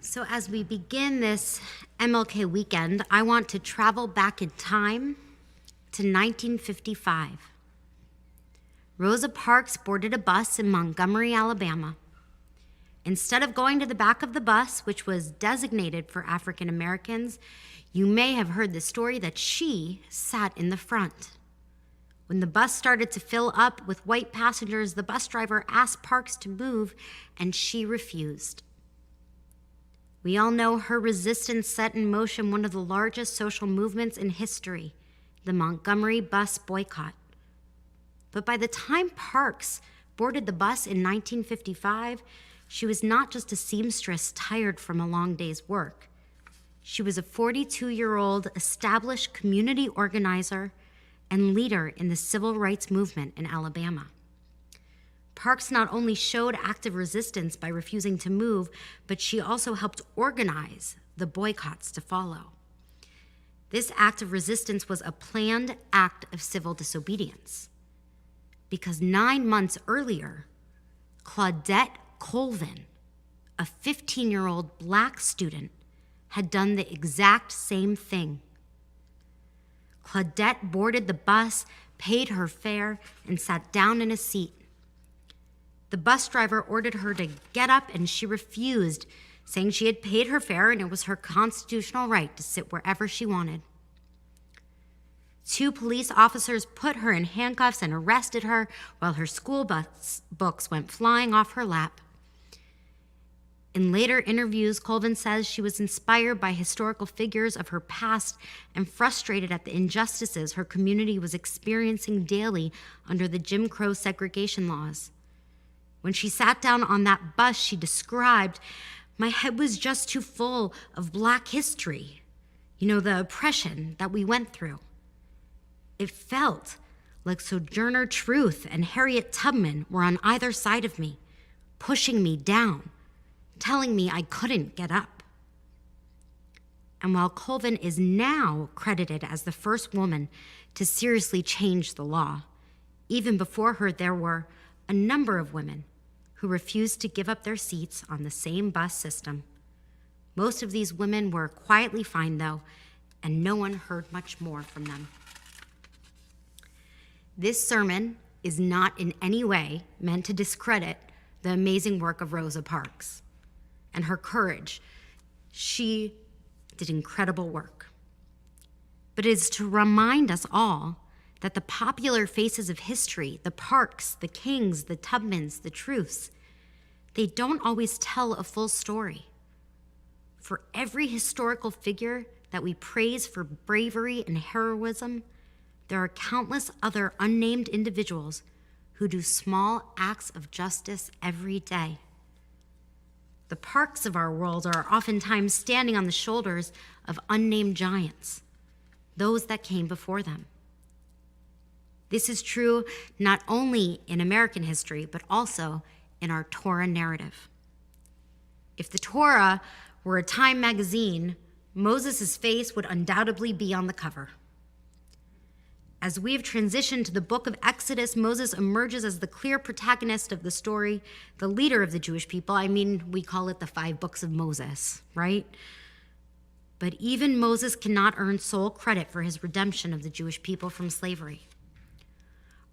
So as we begin this MLK weekend, I want to travel back in time to 1955. Rosa Parks boarded a bus in Montgomery, Alabama. Instead of going to the back of the bus, which was designated for African Americans, you may have heard the story that she sat in the front. When the bus started to fill up with white passengers, the bus driver asked Parks to move, and she refused. We all know her resistance set in motion one of the largest social movements in history, the Montgomery bus boycott. But by the time Parks boarded the bus in 1955, she was not just a seamstress tired from a long day's work. She was a 42-year-old established community organizer and leader in the civil rights movement in Alabama. Parks not only showed active resistance by refusing to move, but she also helped organize the boycotts to follow. This act of resistance was a planned act of civil disobedience, because 9 months earlier, Claudette Colvin, a 15-year-old Black student, had done the exact same thing. Claudette boarded the bus, paid her fare, and sat down in a seat. The bus driver ordered her to get up, and she refused, saying she had paid her fare and it was her constitutional right to sit wherever she wanted. 2 police officers put her in handcuffs and arrested her while her school books went flying off her lap. In later interviews, Colvin says she was inspired by historical figures of her past and frustrated at the injustices her community was experiencing daily under the Jim Crow segregation laws. When she sat down on that bus, she described, "My head was just too full of Black history, the oppression that we went through. It felt like Sojourner Truth and Harriet Tubman were on either side of me, pushing me down, telling me I couldn't get up." And while Colvin is now credited as the first woman to seriously change the law, even before her there were a number of women who refused to give up their seats on the same bus system. Most of these women were quietly fined, though, and no one heard much more from them. This sermon is not in any way meant to discredit the amazing work of Rosa Parks and her courage. She did incredible work. But it is to remind us all that the popular faces of history, the Parks, the Kings, the Tubmans, the Truths, they don't always tell a full story. For every historical figure that we praise for bravery and heroism, there are countless other unnamed individuals who do small acts of justice every day. The Parks of our world are oftentimes standing on the shoulders of unnamed giants, those that came before them. This is true not only in American history, but also in our Torah narrative. If the Torah were a Time magazine, Moses' face would undoubtedly be on the cover. As we have transitioned to the book of Exodus, Moses emerges as the clear protagonist of the story, the leader of the Jewish people. We call it the 5 books of Moses, right? But even Moses cannot earn sole credit for his redemption of the Jewish people from slavery.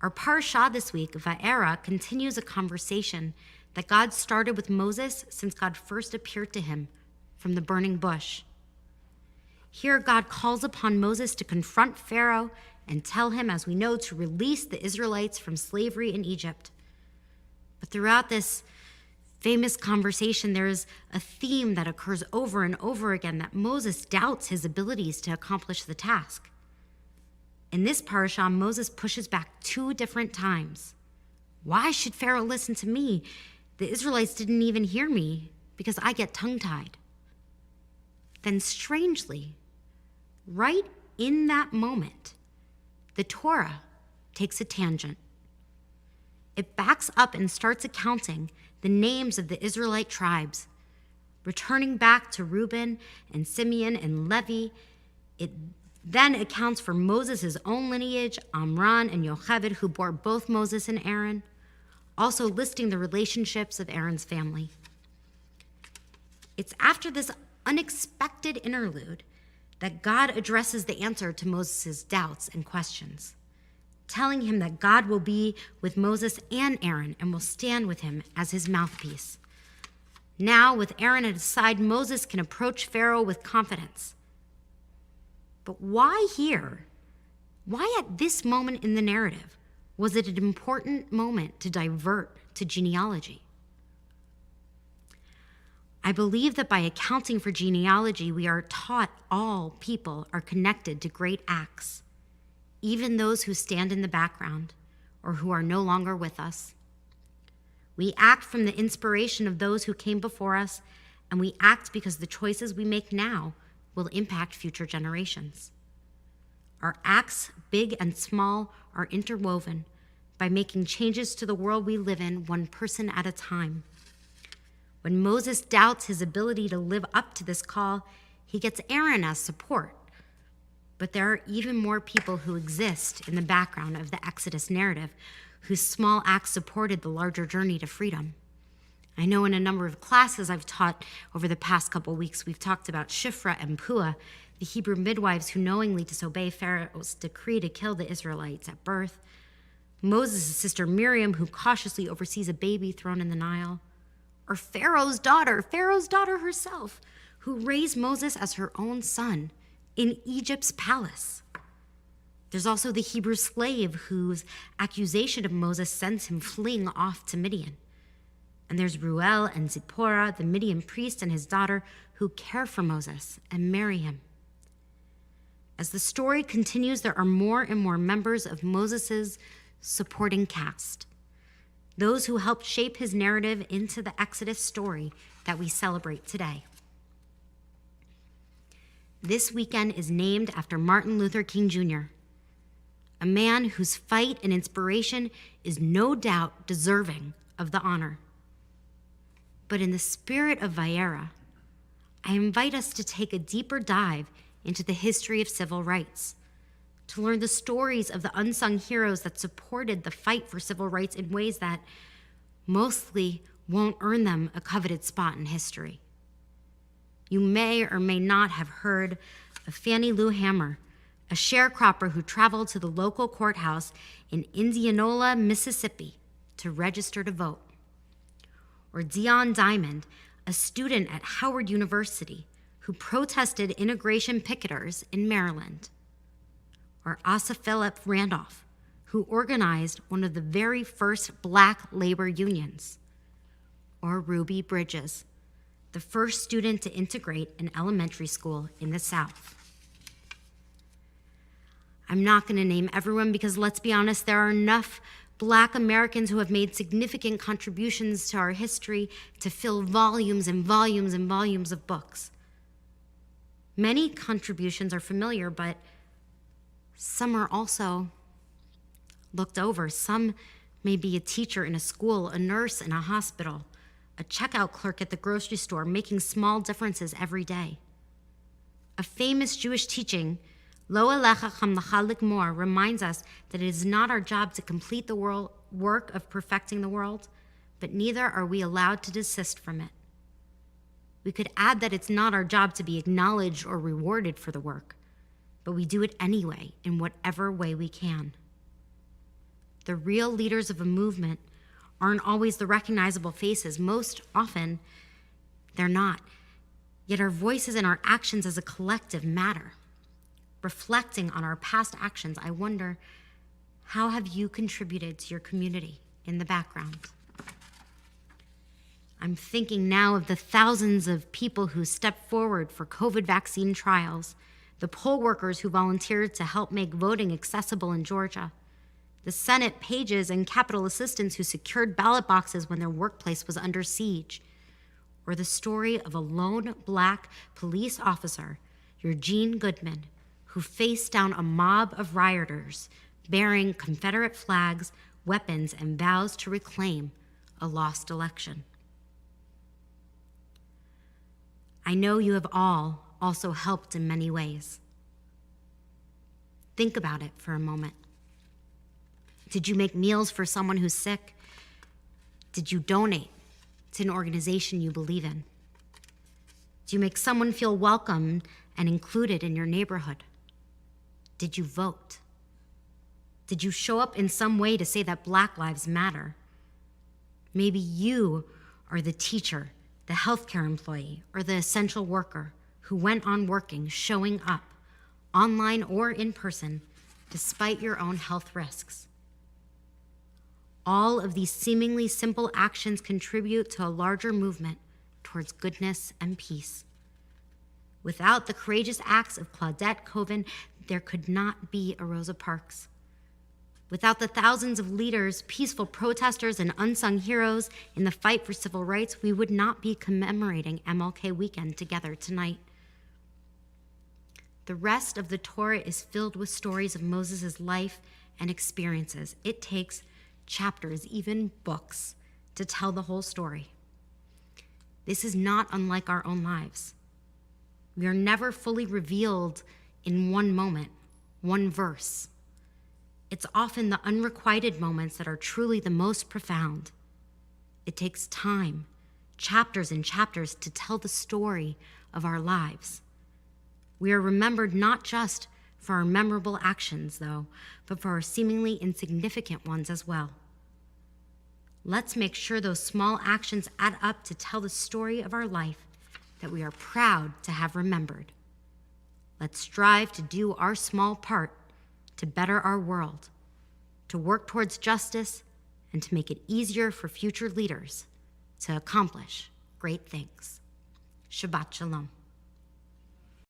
Our parsha this week, Va'era, continues a conversation that God started with Moses since God first appeared to him from the burning bush. Here, God calls upon Moses to confront Pharaoh and tell him, as we know, to release the Israelites from slavery in Egypt. But throughout this famous conversation, there is a theme that occurs over and over again, that Moses doubts his abilities to accomplish the task. In this parasha, Moses pushes back 2 different times. Why should Pharaoh listen to me? The Israelites didn't even hear me because I get tongue-tied. Then strangely, right in that moment, the Torah takes a tangent. It backs up and starts accounting the names of the Israelite tribes, returning back to Reuben and Simeon and Levi. It then accounts for Moses' own lineage, Amram and Yocheved, who bore both Moses and Aaron, also listing the relationships of Aaron's family. It's after this unexpected interlude that God addresses the answer to Moses' doubts and questions, telling him that God will be with Moses and Aaron and will stand with him as his mouthpiece. Now, with Aaron at his side, Moses can approach Pharaoh with confidence. But why here? Why at this moment in the narrative was it an important moment to divert to genealogy? I believe that by accounting for genealogy, we are taught all people are connected to great acts, even those who stand in the background or who are no longer with us. We act from the inspiration of those who came before us, and we act because the choices we make now will impact future generations. Our acts, big and small, are interwoven by making changes to the world we live in one person at a time. When Moses doubts his ability to live up to this call, he gets Aaron as support. But there are even more people who exist in the background of the Exodus narrative whose small acts supported the larger journey to freedom. I know in a number of classes I've taught over the past couple weeks, we've talked about Shifra and Puah, the Hebrew midwives who knowingly disobey Pharaoh's decree to kill the Israelites at birth, Moses' sister Miriam, who cautiously oversees a baby thrown in the Nile, or Pharaoh's daughter herself, who raised Moses as her own son in Egypt's palace. There's also the Hebrew slave whose accusation of Moses sends him fleeing off to Midian. And there's Ruel and Zipporah, the Midian priest and his daughter, who care for Moses and marry him. As the story continues, there are more and more members of Moses' supporting cast, those who helped shape his narrative into the Exodus story that we celebrate today. This weekend is named after Martin Luther King Jr., a man whose fight and inspiration is no doubt deserving of the honor. But in the spirit of Vayera, I invite us to take a deeper dive into the history of civil rights, to learn the stories of the unsung heroes that supported the fight for civil rights in ways that mostly won't earn them a coveted spot in history. You may or may not have heard of Fannie Lou Hamer, a sharecropper who traveled to the local courthouse in Indianola, Mississippi, to register to vote. Or Dion Diamond, a student at Howard University who protested immigration picketers in Maryland. Or Asa Philip Randolph, who organized one of the very first Black labor unions. Or Ruby Bridges, the first student to integrate an elementary school in the South. I'm not going to name everyone because, let's be honest, there are enough Black Americans who have made significant contributions to our history to fill volumes and volumes and volumes of books. Many contributions are familiar, but some are also looked over. Some may be a teacher in a school, a nurse in a hospital, a checkout clerk at the grocery store, making small differences every day. A famous Jewish teaching, Lo alecha chamlacha ligmor, reminds us that it is not our job to complete the work of perfecting the world, but neither are we allowed to desist from it. We could add that it's not our job to be acknowledged or rewarded for the work, but we do it anyway in whatever way we can. The real leaders of a movement aren't always the recognizable faces. Most often, they're not. Yet our voices and our actions as a collective matter. Reflecting on our past actions, I wonder, how have you contributed to your community in the background? I'm thinking now of the thousands of people who stepped forward for COVID vaccine trials, the poll workers who volunteered to help make voting accessible in Georgia, the Senate pages and Capitol assistants who secured ballot boxes when their workplace was under siege, or the story of a lone Black police officer, Eugene Goodman, who faced down a mob of rioters bearing Confederate flags, weapons, and vows to reclaim a lost election. I know you have all also helped in many ways. Think about it for a moment. Did you make meals for someone who's sick? Did you donate to an organization you believe in? Do you make someone feel welcome and included in your neighborhood? Did you vote? Did you show up in some way to say that Black lives matter? Maybe you are the teacher, the healthcare employee, or the essential worker who went on working, showing up, online or in person, despite your own health risks. All of these seemingly simple actions contribute to a larger movement towards goodness and peace. Without the courageous acts of Claudette Colvin, there could not be a Rosa Parks. Without the thousands of leaders, peaceful protesters, and unsung heroes in the fight for civil rights, we would not be commemorating MLK weekend together tonight. The rest of the Torah is filled with stories of Moses' life and experiences. It takes chapters, even books, to tell the whole story. This is not unlike our own lives. We are never fully revealed in one moment, one verse. It's often the unrequited moments that are truly the most profound. It takes time, chapters and chapters, to tell the story of our lives. We are remembered not just for our memorable actions, though, but for our seemingly insignificant ones as well. Let's make sure those small actions add up to tell the story of our life that we are proud to have remembered. Let's strive to do our small part to better our world, to work towards justice, and to make it easier for future leaders to accomplish great things. Shabbat Shalom.